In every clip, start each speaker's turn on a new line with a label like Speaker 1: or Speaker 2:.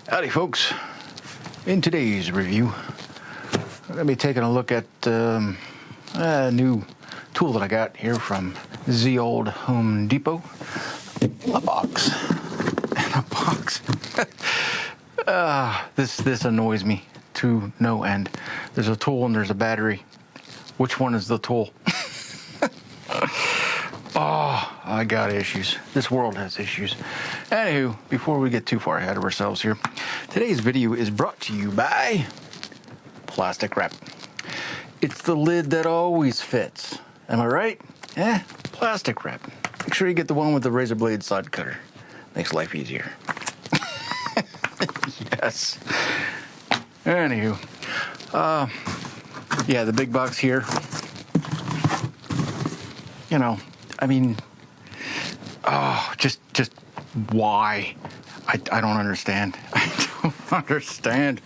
Speaker 1: Howdy folks, in today's review I'm going to be taking a look at a new tool that I got here from the old Home Depot. A box. This annoys me to no end. There's a tool and there's a battery. Which one is the tool? Oh, I got issues. This world has issues. Anywho, before we get too far ahead of ourselves here, today's video is brought to you by plastic wrap. It's the lid that always fits. Am I right? Plastic wrap. Make sure you get the one with the razor blade side cutter. Makes life easier. Yes. Anywho, yeah, the big box here. You know, I mean, just why? I don't understand. I don't understand.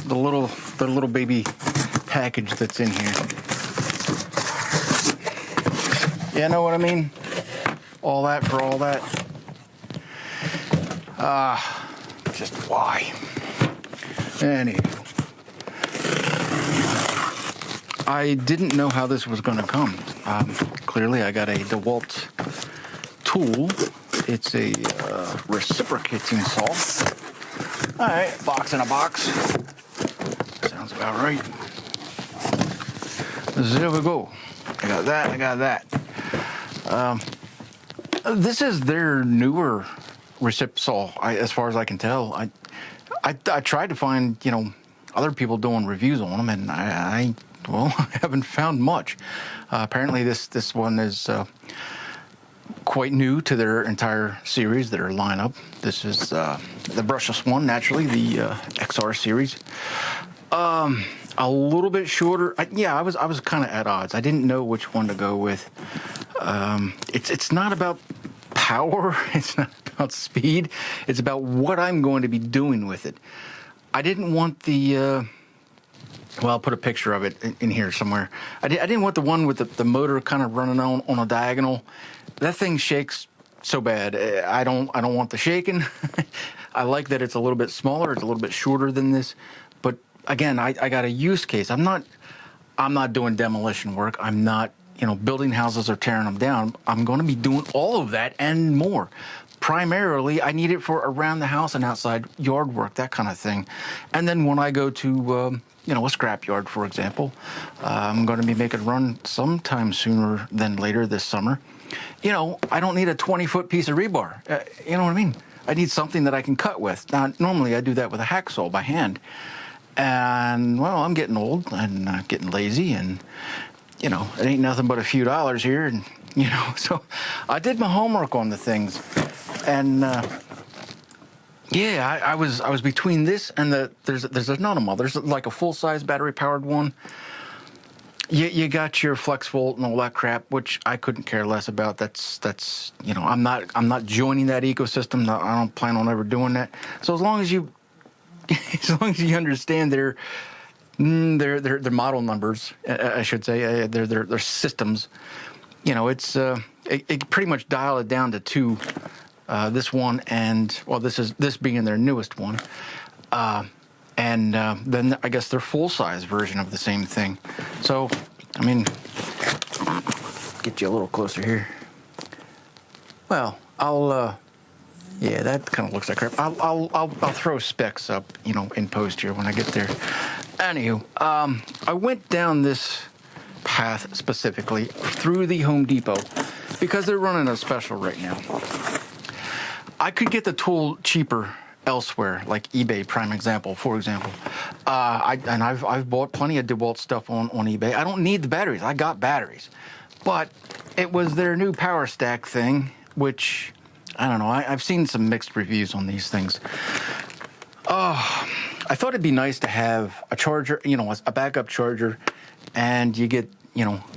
Speaker 1: The little baby package that's in here. You know what I mean? All that for all that. Just why? Anyway. I didn't know how this was going to come. Clearly, I got a Dewalt tool. It's a reciprocating saw. All right, box in a box. Sounds about right. There we go. I got that. This is their newer recip saw, as far as I can tell. I tried to find, other people doing reviews on them, and I haven't found much. Apparently this one is quite new to their entire series, their lineup. This is the brushless one, naturally, the XR series. A little bit shorter. I was kind of at odds. I didn't know which one to go with. It's not about power. It's not about speed. It's about what I'm going to be doing with it. I didn't want the well, I'll put a picture of it in here somewhere. I didn't want the one with the motor kind of running on a diagonal. That thing shakes so bad. I don't want the shaking. I like that it's a little bit smaller. It's a little bit shorter than this. But again, I got a use case. I'm not doing demolition work. I'm not building houses or tearing them down. I'm going to be doing all of that and more. Primarily, I need it for around the house and outside yard work, that kind of thing. And then when I go to a scrap yard, for example, I'm going to be making a run sometime sooner than later this summer. I don't need a 20-foot piece of rebar. You know what I mean? I need something that I can cut with. Now, normally I do that with a hacksaw by hand. And, well, I'm getting old and getting lazy, and, it ain't nothing but a few dollars here. And, so I did my homework on the things. And, yeah, I was between this and there's another model. There's like a full-size battery-powered one. You got your flex volt and all that crap, which I couldn't care less about. That's I'm not joining that ecosystem. I don't plan on ever doing that. So as long as you understand their model numbers, I should say, their systems, it pretty much dial it down to two. This one and, well, this being their newest one. And then I guess their full-size version of the same thing. So, I mean, get you a little closer here. Well, yeah, that kind of looks like crap. I'll throw specs up, in post here when I get there. Anywho, I went down this path specifically through the Home Depot because they're running a special right now. I could get the tool cheaper elsewhere, like eBay, prime example, for example. I've bought plenty of Dewalt stuff on eBay. I don't need the batteries. I got batteries. But it was their new power stack thing, which, I don't know, I've seen some mixed reviews on these things. I thought it'd be nice to have a charger, a backup charger, and you get,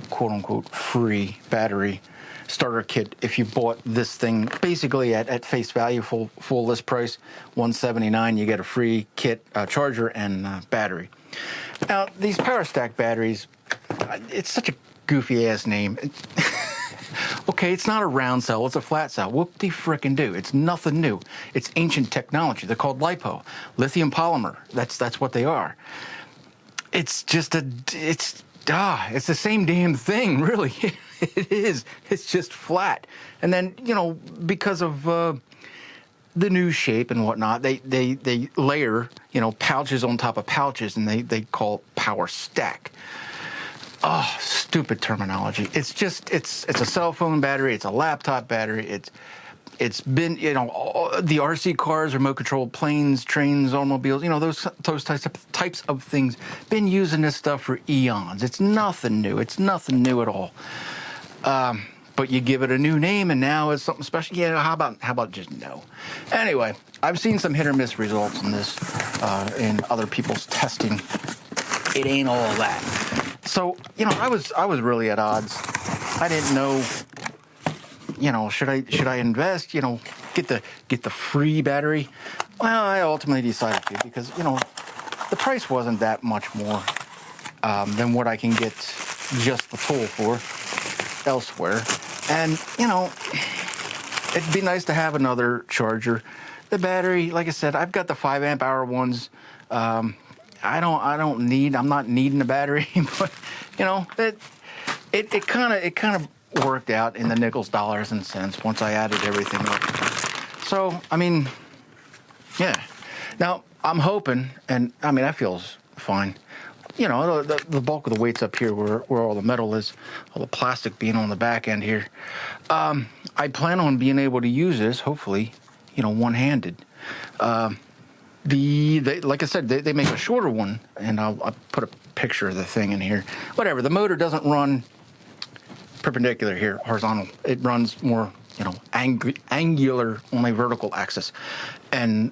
Speaker 1: quote unquote, free battery starter kit if you bought this thing basically at face value, full list price, $179. You get a free kit, charger, and battery. Now, these power stack batteries, it's such a goofy ass name. Okay, it's not a round cell, it's a flat cell. Whoop-de-frickin' do. It's nothing new. It's ancient technology. They're called LiPo, lithium polymer. That's what they are. It's just it's the same damn thing, really. It is. It's just flat. And then, you know, because of the new shape and whatnot, they layer, you know, pouches on top of pouches, and they call it power stack. Oh, stupid terminology. It's just, it's a cell phone battery. It's a laptop battery. It's been, you know, the RC cars, remote controlled planes, trains, automobiles, you know, those types of things, been using this stuff for eons. It's nothing new. It's nothing new at all. But you give it a new name and now it's something special. Yeah, how about just no? Anyway, I've seen some hit or miss results in this, in other people's testing. It ain't all that. So, you know, I was really at odds. I didn't know, you know, should I invest, you know, get the free battery? Well, I ultimately decided to, because, you know, the price wasn't that much more than what I can get just the tool for elsewhere. And, you know, it'd be nice to have another charger. The battery, like I said, I've got the 5 amp hour ones. I'm not needing a battery, but, you know, it kind of worked out in the nickels, dollars, and cents once I added everything up. So, I mean, yeah. Now, I'm hoping, and I mean, that feels fine. You know, the bulk of the weight's up here where all the metal is, all the plastic being on the back end here. I plan on being able to use this, hopefully, you know, one-handed. Like I said, they make a shorter one, and I'll put a picture of the thing in here. Whatever, the motor doesn't run perpendicular here, horizontal. It runs more, you know, angular on a vertical axis. And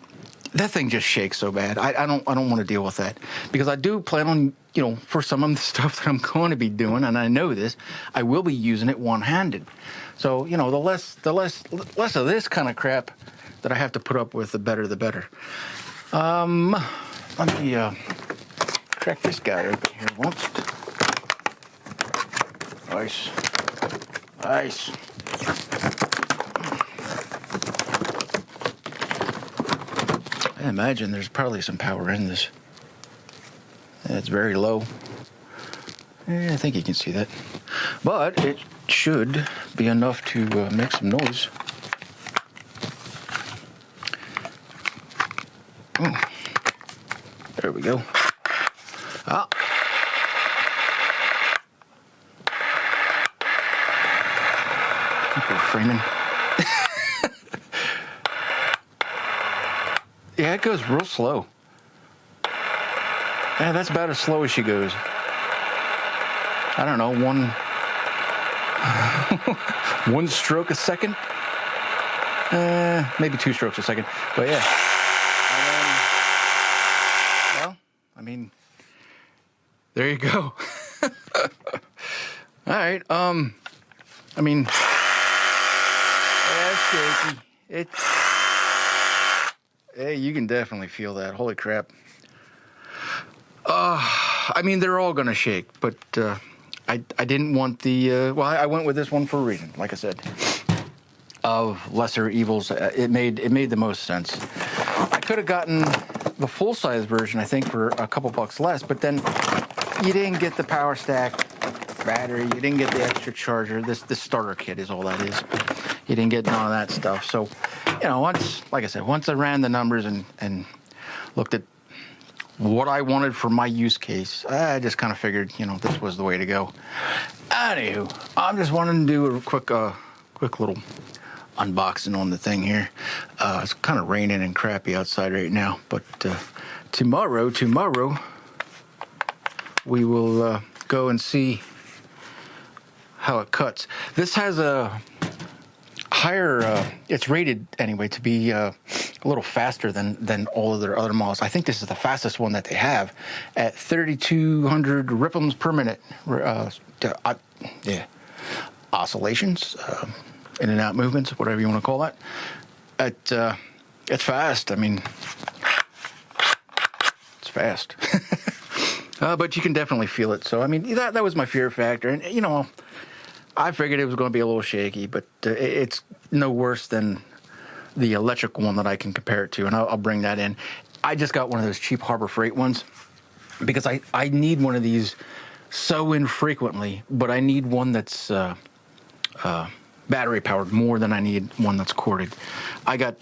Speaker 1: that thing just shakes so bad. I don't want to deal with that, because I do plan on, you know, for some of the stuff that I'm going to be doing, and I know this, I will be using it one-handed. So, you know, the less of this kind of crap that I have to put up with, the better, the better. Let me crack this guy open here once. Nice. I imagine there's probably some power in this. It's very low. I think you can see that. But it should be enough to make some noise. Oh, there we go. Ah. People framing. Yeah, it goes real slow. Yeah, that's about as slow as she goes. I don't know, one stroke a second? Maybe 2 strokes a second. But yeah. Well, I mean, there you go. All right. I mean, yeah, it's shaky. Hey, you can definitely feel that. Holy crap. I mean, they're all gonna shake, but I didn't want the well, I went with this one for a reason. Like I said, of lesser evils, it made the most sense. I could have gotten the full size version, I think, for a couple bucks less, but then you didn't get the power stack battery, you didn't get the extra charger. This starter kit is all that is. You didn't get none of that stuff. So, you know, once I ran the numbers and looked at what I wanted for my use case, I just kind of figured, you know, this was the way to go. Anywho, I'm just wanting to do a quick little unboxing on the thing here. It's kind of raining and crappy outside right now, but tomorrow we will go and see how it cuts. This has a higher, it's rated anyway to be a little faster than all of their other models. I think this is the fastest one that they have at 3,200 RPMs per minute. Yeah, oscillations, in and out movements, whatever you want to call that. It's fast. I mean, it's fast. But you can definitely feel it. So, I mean, that was my fear factor. And, you know, I figured it was going to be a little shaky, but it's no worse than the electrical one that I can compare it to, and I'll bring that in. I just got one of those cheap Harbor Freight ones because I need one of these so infrequently, but I need one that's battery powered more than I need one that's corded. I got,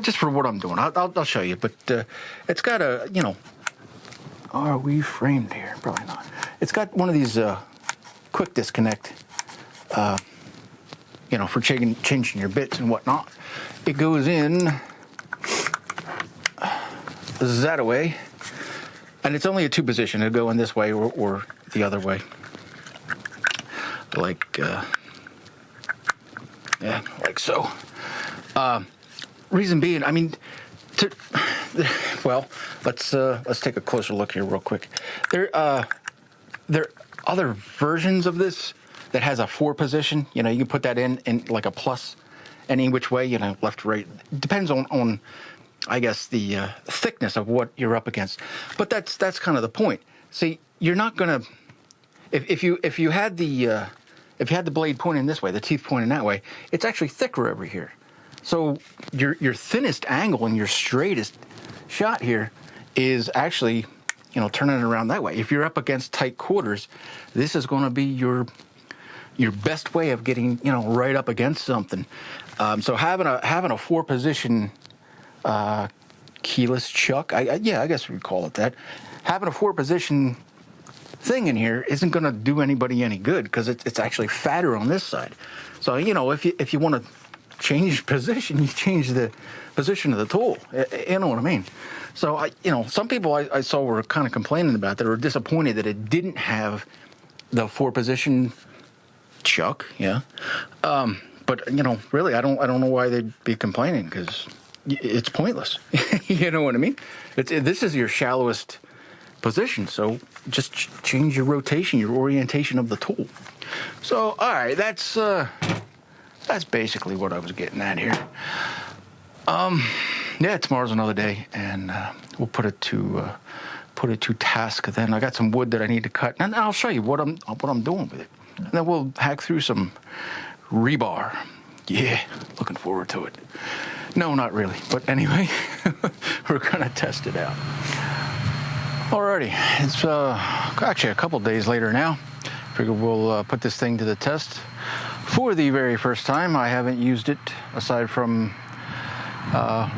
Speaker 1: just for what I'm doing, I'll show you, but it's got a, are we framed here? Probably not. It's got one of these quick disconnect, for changing your bits and whatnot. It goes in that away, and it's only a 2 position. It'll go in this way or the other way. Like so. Reason being, I mean, let's take a closer look here real quick. There are other versions of this that has a 4 position. You can put that in like a plus any which way, left, right. Depends on I guess the thickness of what you're up against. But that's kind of the point. See, you're not gonna if you had the blade pointing this way, the teeth pointing that way, it's actually thicker over here. So your thinnest angle and your straightest shot here is actually, turning it around that way. If you're up against tight quarters, this is going to be your best way of getting, right up against something. So having a 4-position keyless chuck, I guess we'd call it that. Having a 4-position thing in here isn't going to do anybody any good because it's actually fatter on this side. So if you want to change position, you change the position of the tool. You know what I mean? So some people I saw were kind of complaining about that, or disappointed that it didn't have the 4-position chuck. Yeah, but really, I don't know why they'd be complaining, because it's pointless. You know what I mean? This is your shallowest position, so just change your rotation, your orientation of the tool. So, all right, that's basically what I was getting at here. Tomorrow's another day, and we'll put it to task. Then I got some wood that I need to cut, and I'll show you what I'm doing with it. And then we'll hack through some rebar. Yeah, looking forward to it. No, not really, but anyway, we're gonna test it out. Alrighty, it's actually a couple days later now. Figure we'll put this thing to the test for the very first time. I haven't used it aside from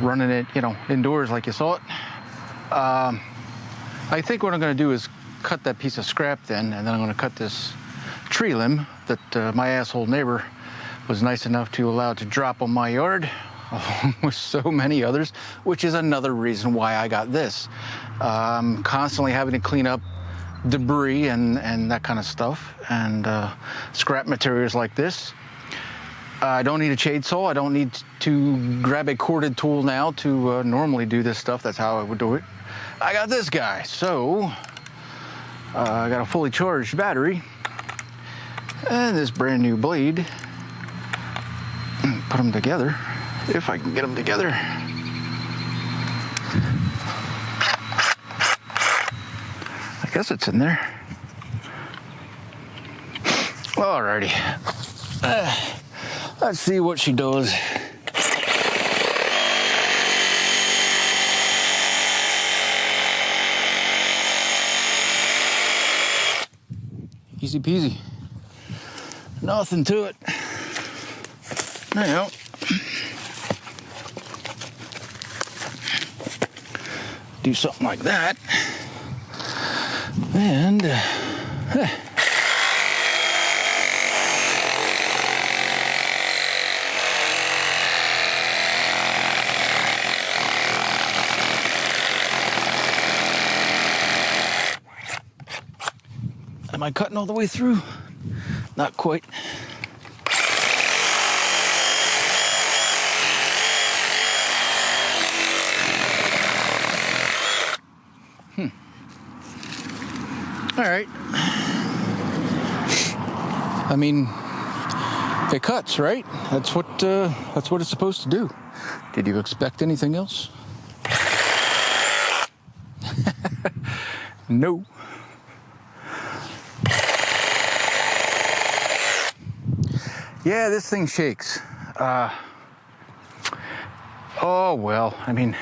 Speaker 1: running it, indoors like you saw it. I think what I'm going to do is cut that piece of scrap then, and then I'm going to cut this tree limb that my asshole neighbor was nice enough to allow to drop on my yard, along with so many others, which is another reason why I got this. Constantly having to clean up debris and that kind of stuff, and scrap materials like this. I don't need a chainsaw. I don't need to grab a corded tool now to normally do this stuff. That's how I would do it. I got this guy, so I got a fully charged battery and this brand new blade. Put them together, if I can get them together. I guess it's in there. Alrighty. Let's see what she does. Easy peasy. Nothing to it. Now, do something like that. And am I cutting all the way through? Not quite. All right. I mean, it cuts, right? That's what it's supposed to do. Did you expect anything else? Yeah, this thing shakes. Oh, well, I mean,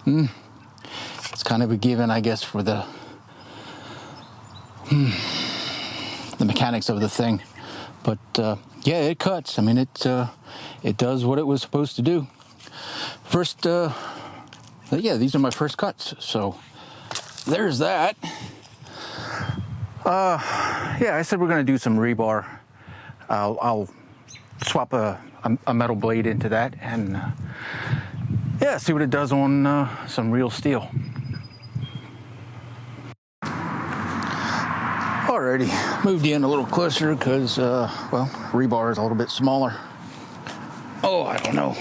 Speaker 1: it's kind of a given, I guess, for the mechanics of the thing. But yeah, it cuts. I mean, it does what it was supposed to do. First, yeah, these are my first cuts, so there's that. Yeah, I said we're gonna do some rebar. I'll swap a metal blade into that and yeah, see what it does on some real steel. Alrighty, moved in a little closer because, well, rebar is a little bit smaller. Oh, I don't know.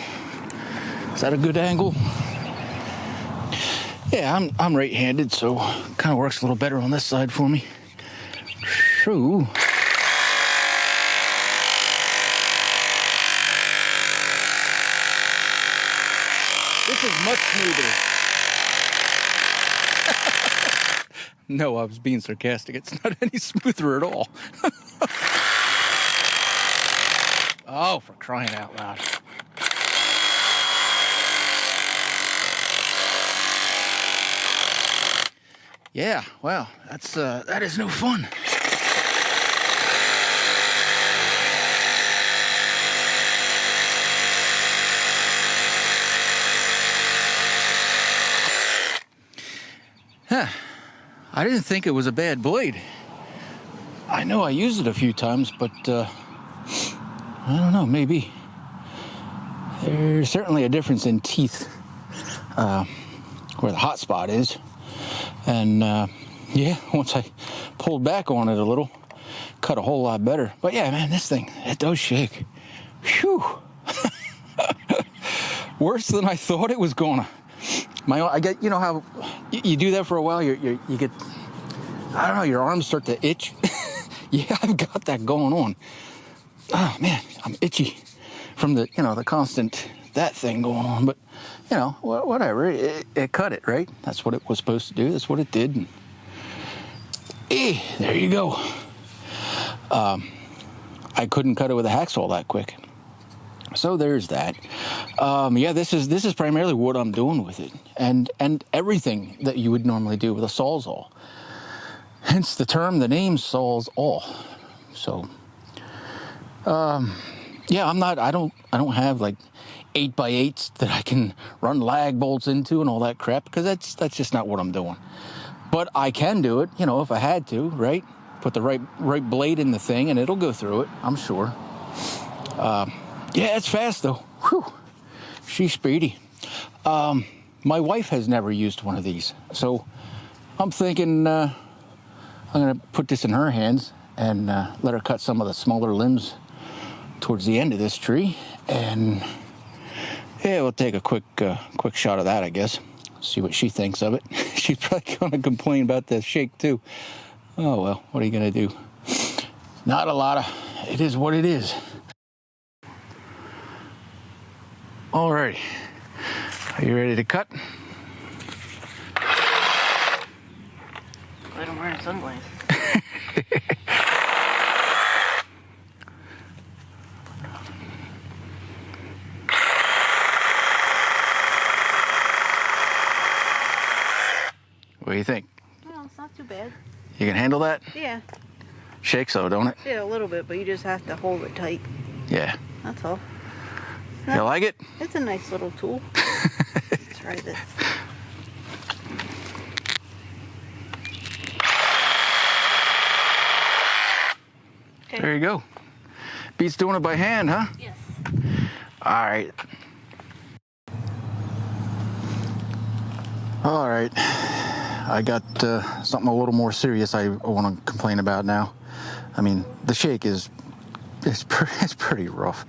Speaker 1: Is that a good angle? Yeah, I'm right-handed, so kind of works a little better on this side for me. Shoo. This is much smoother. No, I was being sarcastic. It's not any smoother at all. Oh, for crying out loud. Yeah, wow, that is no fun. Huh. I didn't think it was a bad blade. I know I used it a few times, but I don't know, maybe. There's certainly a difference in teeth where the hot spot is. And yeah, once I pulled back on it a little, cut a whole lot better. But yeah, man, this thing, it does shake. Whew. Worse than I thought it was gonna. I get, you know how you do that for a while, you get, I don't know, your arms start to itch. Yeah, I've got that going on. Oh man, I'm itchy from the, you know, the constant that thing going on. But you know, whatever, it cut it, right? That's what it was supposed to do. That's what it did. And, there you go. I couldn't cut it with a hacksaw that quick. So there's that. Yeah, this is primarily what I'm doing with it, and everything that you would normally do with a Sawzall. Hence the term, the name Sawzall. So, yeah, I don't have like 8x8s that I can run lag bolts into and all that crap, because that's just not what I'm doing. But I can do it, you know, if I had to, right? Put the right blade in the thing and it'll go through it, I'm sure. Yeah, it's fast though. Whew. She's speedy. My wife has never used one of these, so I'm thinking I'm gonna put this in her hands and let her cut some of the smaller limbs towards the end of this tree, and yeah, we'll take a quick shot of that, I guess. See what she thinks of it. She's probably gonna complain about the shake too. Oh well, what are you gonna do? Not a lot of. It is what it is. All right, are you ready to cut?
Speaker 2: I'm wearing sunglasses.
Speaker 1: What do you think?
Speaker 2: Well, it's not too bad.
Speaker 1: You can handle that?
Speaker 2: Yeah.
Speaker 1: Shakes though, don't it?
Speaker 2: Yeah, a little bit, but you just have to hold it tight.
Speaker 1: Yeah.
Speaker 2: That's all.
Speaker 1: You like it?
Speaker 2: It's a nice little tool. Let's try this. Okay.
Speaker 1: There you go. Beats doing it by hand, huh?
Speaker 2: Yes.
Speaker 1: All right. All right. I got something a little more serious I want to complain about now. I mean, the shake is it's pretty rough,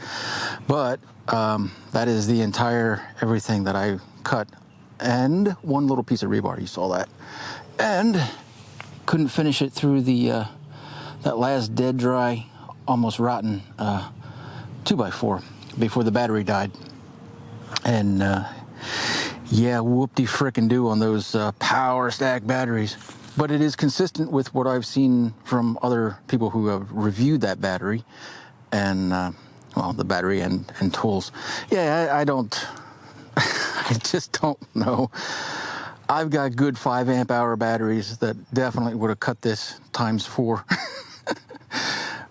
Speaker 1: but that is the entire everything that I cut, and one little piece of rebar. You saw that, and couldn't finish it through the that last dead dry, almost rotten 2x4 before the battery died, and yeah, whoop-de frickin' do on those power stack batteries. but it is consistent with what I've seen from other people who have reviewed that battery, and well, the battery and tools. Yeah, I don't. I just don't know. I've got good 5 amp hour batteries that definitely would have cut this times 4.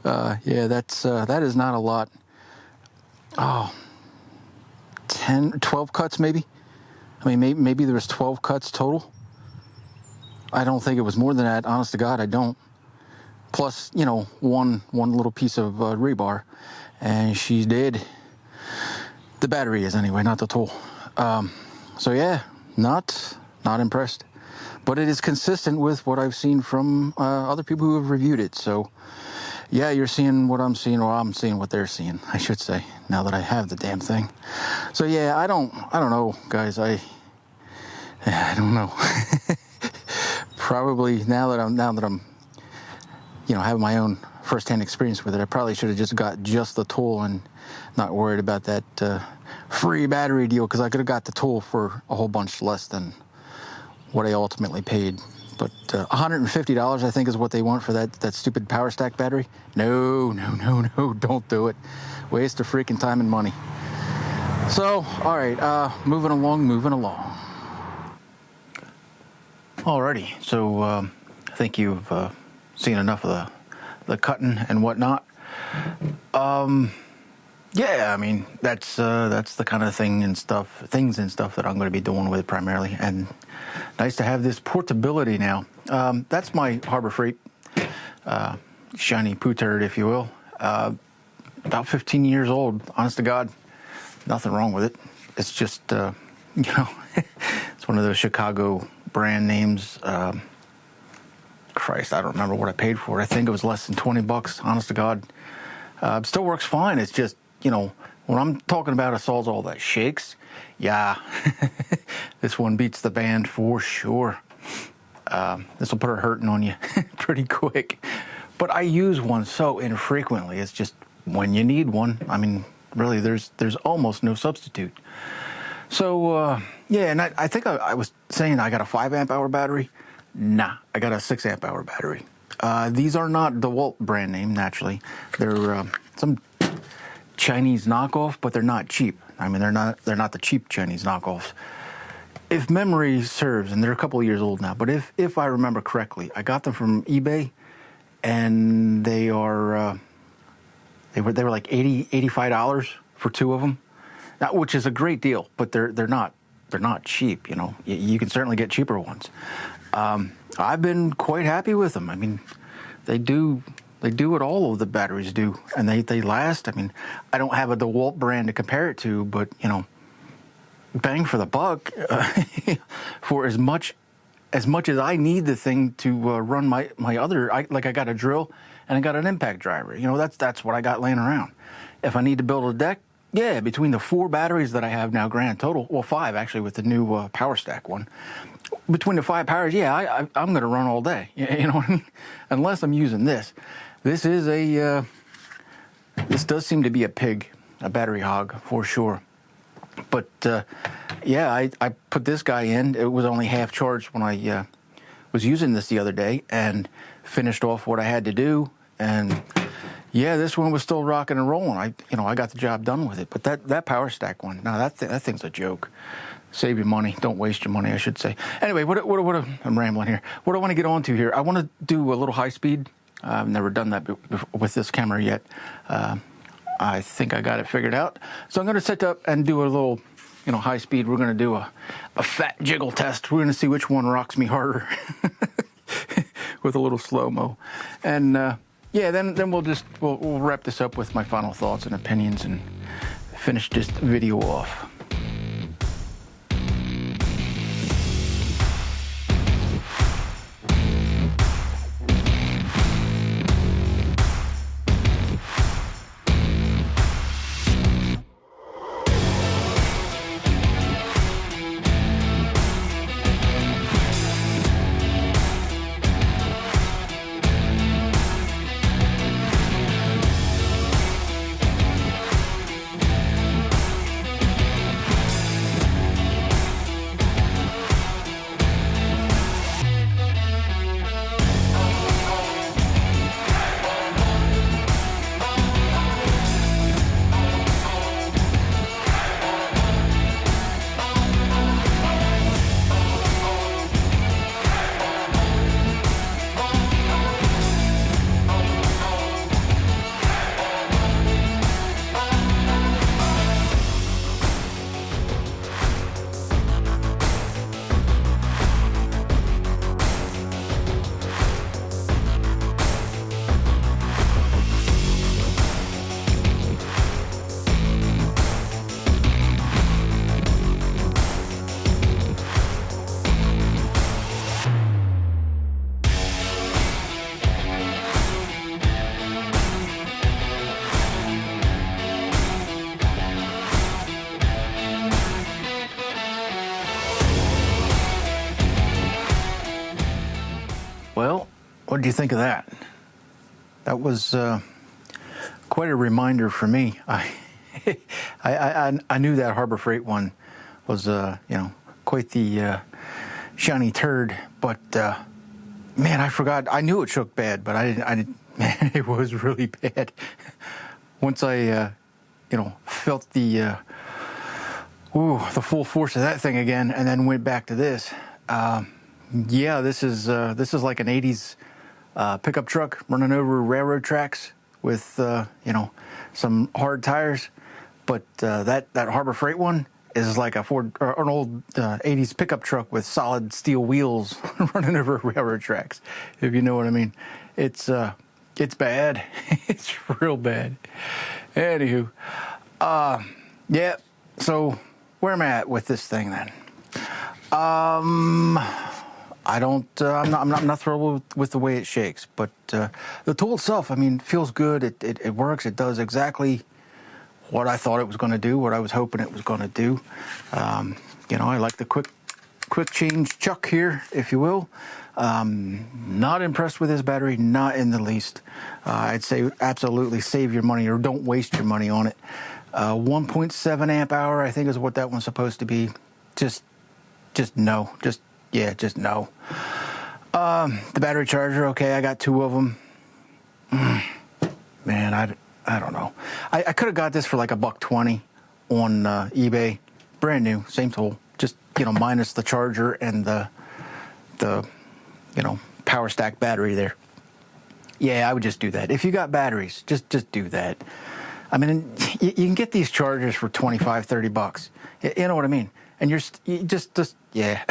Speaker 1: Yeah, that is not a lot. Oh, 10, 12 cuts maybe. I mean, maybe there was 12 cuts total. I don't think it was more than that. Honest to God, I don't. Plus, you know, one little piece of rebar, and she's dead. The battery is anyway, not the tool. So yeah, not impressed. But it is consistent with what I've seen from other people who have reviewed it. So yeah, you're seeing what I'm seeing, or I'm seeing what they're seeing, I should say, now that I have the damn thing. So yeah, I don't know, guys. I don't know. Probably now that I'm, you know, having my own first-hand experience with it, I probably should have just got just the tool and not worried about that free battery deal, because I could have got the tool for a whole bunch less than what I ultimately paid. But $150, I think, is what they want for that stupid power stack battery. No, don't do it. Waste of freaking time and money. So, all right, moving along. Alrighty, so I think you've seen enough of the cutting and whatnot. Yeah, I mean, that's the kind of things and stuff that I'm going to be doing with it primarily. And nice to have this portability now. That's my Harbor Freight shiny poo turd, if you will. About 15 years old. Honest to God, nothing wrong with it. It's just, you know, it's one of those Chicago brand names. Christ, I don't remember what I paid for it. I think it was less than 20 bucks. Honest to God, still works fine. It's just, you know, when I'm talking about a Sawzall that shakes, yeah, this one beats the band for sure. This will put her hurting on you pretty quick. But I use one so infrequently. It's just when you need one. I mean, really, there's almost no substitute. So yeah, and I think I was saying I got a 5 amp hour battery. Nah, I got a 6 amp hour battery. These are not Dewalt brand name, naturally. They're some Chinese knockoff, but they're not cheap. I mean, they're not the cheap Chinese knockoffs. If memory serves, and they're a couple of years old now, but if I remember correctly, I got them from eBay, and they were like $85 for 2 of them, now, which is a great deal. But they're not cheap. You know, you can certainly get cheaper ones. I've been quite happy with them. I mean, they do what all of the batteries do, and they last. I mean, I don't have a DeWalt brand to compare it to, but you know, bang for the buck, for as much as I need the thing to run my other. I got a drill and I got an impact driver. You know, that's what I got laying around. If I need to build a deck, yeah, between the 4 batteries that I have now, grand total, well 5 actually with the new power stack one. Between the 5 powers, yeah, I'm going to run all day. You know what I mean? Unless I'm using this. This is this does seem to be a battery hog for sure. But yeah, I put this guy in. It was only half charged when I was using this the other day, and finished off what I had to do. And yeah, this one was still rocking and rolling. I got the job done with it. But that power stack one, no, that thing's a joke. Save your money. Don't waste your money, I should say. Anyway, what I'm rambling here. What I want to get on to here, I want to do a little high speed. I've never done that with this camera yet. I think I got it figured out. So I'm going to set up and do a little, high speed. We're going to do a fat jiggle test. We're going to see which one rocks me harder with a little slow-mo. And yeah, then we'll wrap this up with my final thoughts and opinions and finish this video off. do you think of that? That was quite a reminder for me. I knew that Harbor Freight one was quite the shiny turd, but man, I forgot. I knew it shook bad, but I didn't. Man, it was really bad. Once I felt the full force of that thing again, and then went back to this. Yeah, this is like an '80s pickup truck running over railroad tracks with some hard tires. But that Harbor Freight one is like an old '80s pickup truck with solid steel wheels running over railroad tracks. If you know what I mean, it's bad. It's real bad. Anywho, yeah. So where am I at with this thing then? I'm not thrilled with the way it shakes, but the tool itself, I mean, feels good. It works. It does exactly what I thought it was going to do, what I was hoping it was going to do. I like the quick change chuck here, if you will. Not impressed with this battery, not in the least. I'd say absolutely save your money or don't waste your money on it. 1.7 amp hour, I think, is what that one's supposed to be. Just no. Just no. The battery charger, okay, I got 2 of them. Man, I don't know. I could have got this for like $120 on eBay, brand new, same tool, just minus the charger and the power stack battery there. Yeah, I would just do that. If you got batteries, just do that. I mean, you can get these chargers for $25-$30. You know what I mean? And you just yeah.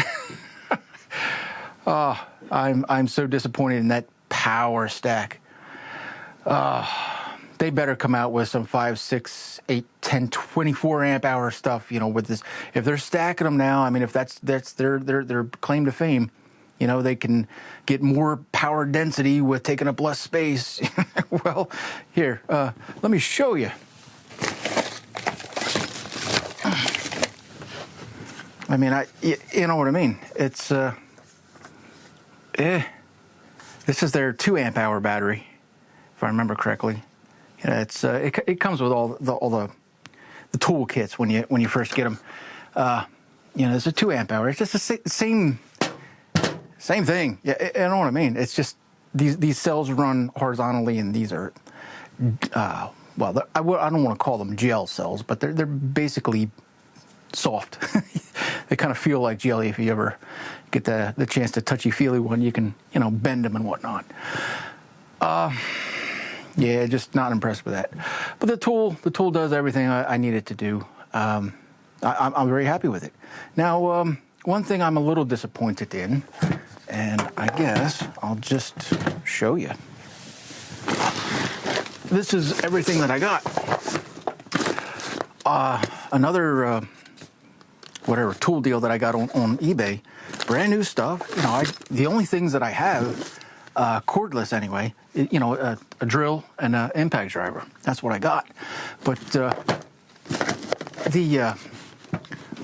Speaker 1: Oh, I'm so disappointed in that power stack. They better come out with some 5, 6, 8, 10, 24 amp hour stuff, with this. If they're stacking them now, I mean, if that's their claim to fame, they can get more power density with taking up less space. Well, here, let me show you. I mean, you know what I mean? It's, this is their 2 amp hour battery, if I remember correctly. It comes with all the tool kits when you first get them. It's a 2 amp hour. It's just the same thing. Yeah, you know what I mean? It's just these cells run horizontally, and these are I don't want to call them gel cells, but they're basically soft. They kind of feel like jelly. If you ever get the chance to touchy-feely one, you can bend them and whatnot. Yeah, just not impressed with that. But the tool does everything I need it to do. I'm very happy with it. Now, one thing I'm a little disappointed in, and I guess I'll just show you. This is everything that I got. Another tool deal that I got on eBay, brand new stuff. The only things that I have, cordless anyway, a drill and an impact driver. That's what I got. But the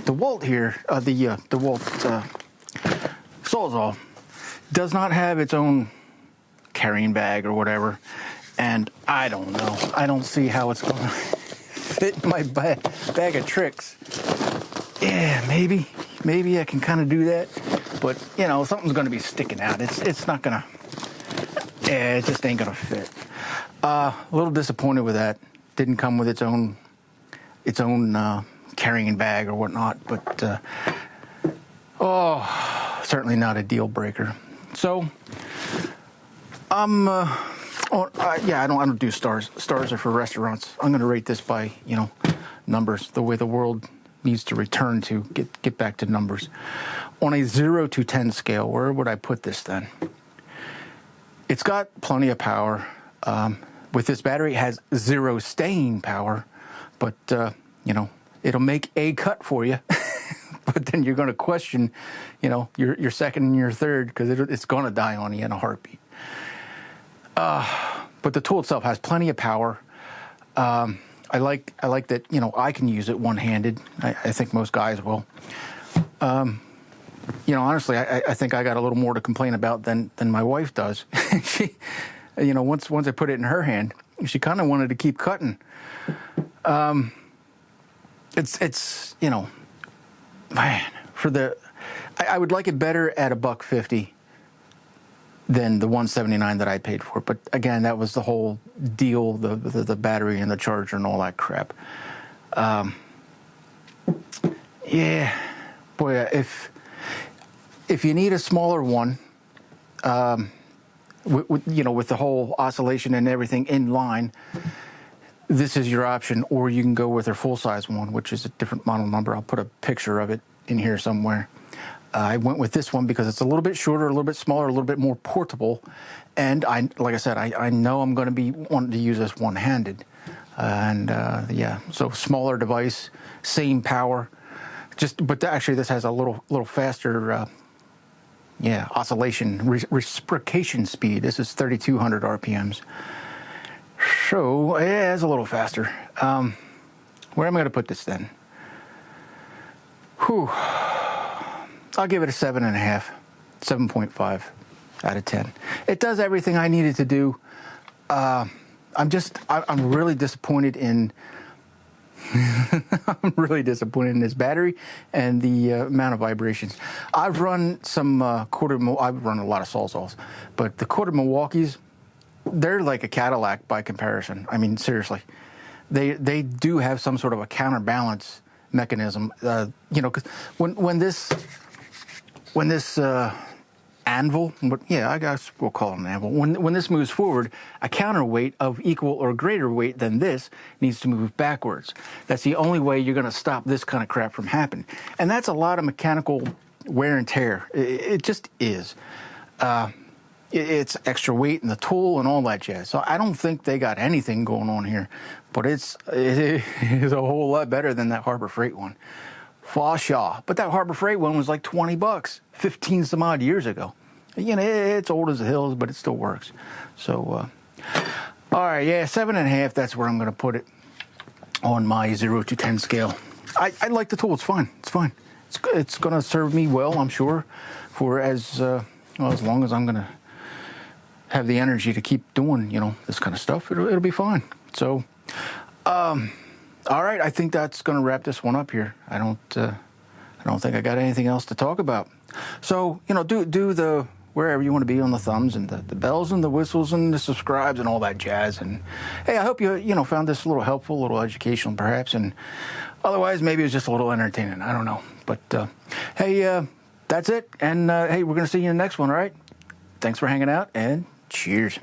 Speaker 1: Dewalt here, the Dewalt Sawzall does not have its own carrying bag or whatever, and I don't know. I don't see how it's going to fit in my bag of tricks. Yeah, maybe I can kind of do that, but something's going to be sticking out. It's not going to. Yeah, it just ain't going to fit. A little disappointed with that. Didn't come with its own carrying bag or whatnot, but certainly not a deal breaker. So I don't do stars. Stars are for restaurants. I'm going to rate this by numbers, the way the world needs to return to get back to numbers. On a 0 to 10 scale, where would I put this then? It's got plenty of power. With this battery, it has 0 staying power, but it'll make a cut for you. But then you're going to question, your second and your third, because it's going to die on you in a heartbeat. But the tool itself has plenty of power. I like that I can use it one-handed. I think most guys will. you know, honestly, I think I got a little more to complain about than my wife does. She, you know, once I put it in her hand, she kind of wanted to keep cutting. It's you know, man, for the I would like it better at $150 than the $179 that I paid for. But again, that was the whole deal, the battery and the charger and all that crap. Yeah, boy, if you need a smaller one, you know, with the whole oscillation and everything in line, this is your option. Or you can go with their full-size one, which is a different model number. I'll put a picture of it in here somewhere. I went with this one because it's a little bit shorter, a little bit smaller, a little bit more portable, and like I said, I know I'm going to be wanting to use this one-handed, and yeah, so smaller device, same power, but actually this has a little faster, yeah, oscillation reciprocation speed. This is 3,200 RPMs, so yeah, it's a little faster. Where am I going to put this then? Whew. I'll give it a 7.5, 7.5 out of 10. It does everything I needed to do. I'm really disappointed in. I'm really disappointed in this battery and the amount of vibrations. I've run some I've run a lot of Sawzalls, but the quarter Milwaukees, they're like a Cadillac by comparison. I mean, seriously, they do have some sort of a counterbalance mechanism. You know, because when this anvil, yeah, I guess we'll call it an anvil. When this moves forward, a counterweight of equal or greater weight than this needs to move backwards. That's the only way you're going to stop this kind of crap from happening. And that's a lot of mechanical wear and tear. It just is. It's extra weight in the tool and all that jazz. So I don't think they got anything going on here. But it is a whole lot better than that Harbor Freight one. For sure. But that Harbor Freight one was like $20, 15 some odd years ago. You know, it's old as the hills, but it still works. So, all right, yeah, 7.5. That's where I'm going to put it on my 0 to 10 scale. I like the tool. It's fine. It's fine. It's going to serve me well, I'm sure, for as long as I'm going to have the energy to keep doing, you know, this kind of stuff. It'll be fine. So, all right, I think that's going to wrap this one up here. I don't think I got anything else to talk about. So, you know, do the wherever you want to be on the thumbs and the bells and the whistles and the subscribes and all that jazz. And hey, I hope you found this a little helpful, a little educational perhaps, and otherwise maybe it was just a little entertaining. I don't know. But hey, that's it. And hey, we're going to see you in the next one, all right? Thanks for hanging out, and cheers.